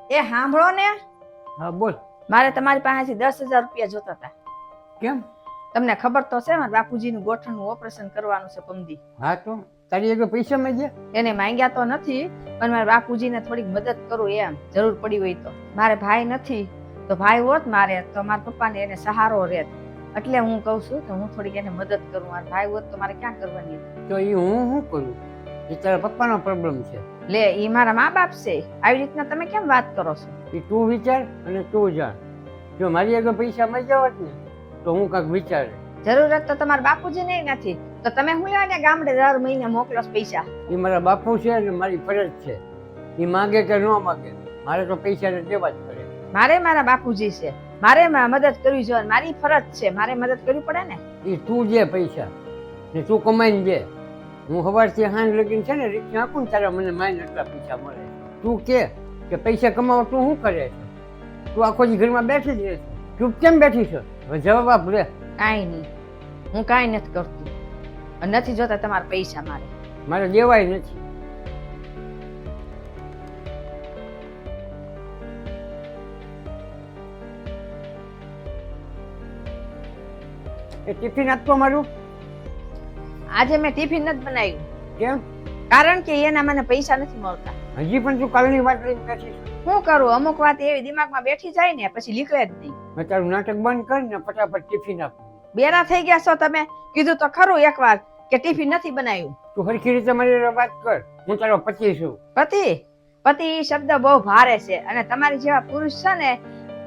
એ સાંભળો ને, હા બોલ. મારે તમારી પાસેથી 10,000 રૂપિયા જોતા હતા. કેમ? તમને ખબર તો છે મારા બાપુજીનું ગોઠણનું ઓપરેશન કરવાનું છે પમદી. હા તો તારી આગળ પૈસા માંગ્યા? એને માંગ્યા તો નથી, પણ મારા બાપુજીને થોડીક મદદ કરું એમ, જરૂર પડી હોય તો. મારે ભાઈ નથી, તો ભાઈ હોત મારે તો મારા પપ્પાને એને સહારો રહેત. એટલે હું કહું છું કે હું થોડીક એને મદદ કરું. મારા ભાઈ હોત તો મારે ક્યાં કરવાની હતી? તો એ હું શું કરું? એ તારા પપ્પાનો પ્રોબ્લેમ છે. લે, ઈ મારા મા બાપ છે. આવી રીતના તમે કેમ વાત કરો છો? એ તું વિચાર અને તું જાણ. જો મારી આગળ પૈસા માંગ્યા હોત ને તો હું કાંઈક વિચારે. જરૂરત તો તમારા બાપુજીને નથી, તો તમે હું લેવા ને ગામડે દર મહિને મોકલો છો પૈસા? એ મારા બાપુ છે અને મારી ફરજ છે. એ માગે કે ન માગે, મારે તો પૈસાને દેવા જ પડે. મારે મારા બાપુજી છે, મારે મદદ કરવી જોઈએ, મારી ફરજ છે, મારે મદદ કરવી પડે ને. એ તું દે પૈસા ને તું કમાઈને દે. હું સવારથી સાંજ લગીને છે ને રિક્ષા આપું ને તારા મને માઈને એટલા પૈસા મળે. તું કે પૈસા કમાવા તું શું કરે છે? તું આખો દી ઘરમાં બેઠી જ રહે છે. ચૂપ કેમ બેઠી છે? હવે જવાબ આપ રે. કાંઈ નહીં, હું કાંઈ નથી કરતી. નથી જોતા તમારા પૈસા મારે. મારે દેવાય નથી. એ ટિફિન આપતો મારું. આજે મેં ટિફિન નથી બનાવ્યું. કેમ? કારણ કે એના મને પૈસા નથી મળતા. હજી પણ તું કાલની વાત લઈને બેઠી છે. શું કરું, અમુક વાત એવી દિમાગમાં બેઠી જાય ને પછી નીકળે જ નહીં. મેં તારું નાટક બંધ કરીને ફટાફટ ટિફિન આપ. બેરા થઈ ગયા છો તમે. કીધું તો ખરું એકવાર કે ટિફિન નથી બનાવ્યું. તું હરખી રીતે મારી વાત કર. હું તારો પતિ છું. પતિ શબ્દ બહુ ભારે છે, અને તમારી જેવા પુરુષ છે ને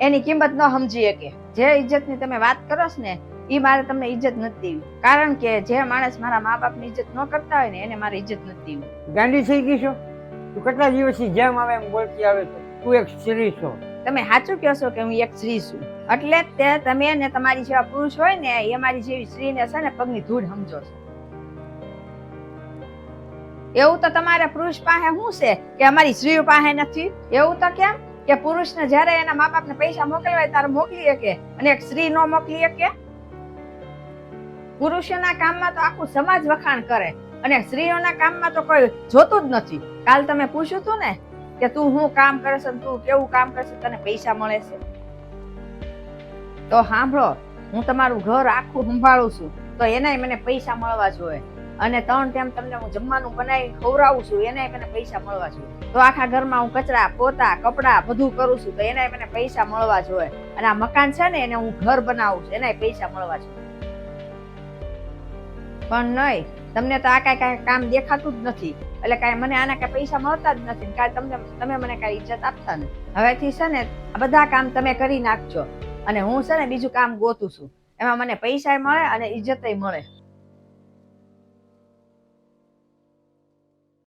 એની કિંમત ન સમજી શકે. જે ઇજ્જતની તમે વાત કરો છો ને એ મારે તમને ઇજ્જત નથી દેવી. કારણ કે જે માણસ મારા મા બાપની ઇજ્જત ન કરતા હોય ને એને મારે ઇજ્જત નથી દેવી. ગાંડી થઈ ગઈ છો? તું કેટલા દિવસથી જેમ આવે એમ બોલતી આવે છે. તું એક સ્ત્રી છો. તમે સાચું કહો છો કે હું એક સ્ત્રી છું, એટલે તે તમે ને તમારી જેવા પુરુષ હોય ને એ મારી જેવી સ્ત્રીને છે ને પગની ધૂળ સમજો છો. એવું તો તમારા પુરુષ પાસે શું છે કે અમારી સ્ત્રીઓ પાસે નથી? એવું તો કેમ કે પુરુષને જ્યારે એના મા બાપને પૈસા મોકલવાય ત્યારે મોકલી શકે અને એક સ્ત્રી નો મોકલી શકે? પુરુષોના કામમાં તો આખું સમાજ વખાણ કરે અને સ્ત્રીઓના કામમાં તો કોઈ જોતું જ નથી. કાલ તમે પૂછ્યું તું ને કે તું શું કામ કરે છે, તું કેવું કામ કરે છે, તને પૈસા મળે છે? તો સાંભળો, હું તમારું ઘર આખું સંભાળું છું તો એનાય મને પૈસા મળવા જોઈએ. અને 3 ટાઈમ તમને હું જમવાનું બનાવી ખવડાવું છું એનાય મને પૈસા મળવા જોઈએ. તો આખા ઘરમાં હું કચરા પોતા કપડા બધું કરું છું તો એનાય મને પૈસા મળવા જોઈએ. અને આ મકાન છે ને એને હું ઘર બનાવું છું એનાય પૈસા મળવા જોઈએ. પણ નહીં, તમને તો આ કાંઈ કામ દેખાતું જ નથી, એટલે કાંઈ મને આના કાંઈ પૈસા મળતા જ નથી. કાંઈ તમે મને કાંઈ ઇજ્જત આપતા નથી. હવેથી છે ને આ બધા કામ તમે કરી નાખજો અને હું છે ને બીજું કામ ગોતું છું, એમાં મને પૈસા મળે અને ઇજ્જતય મળે.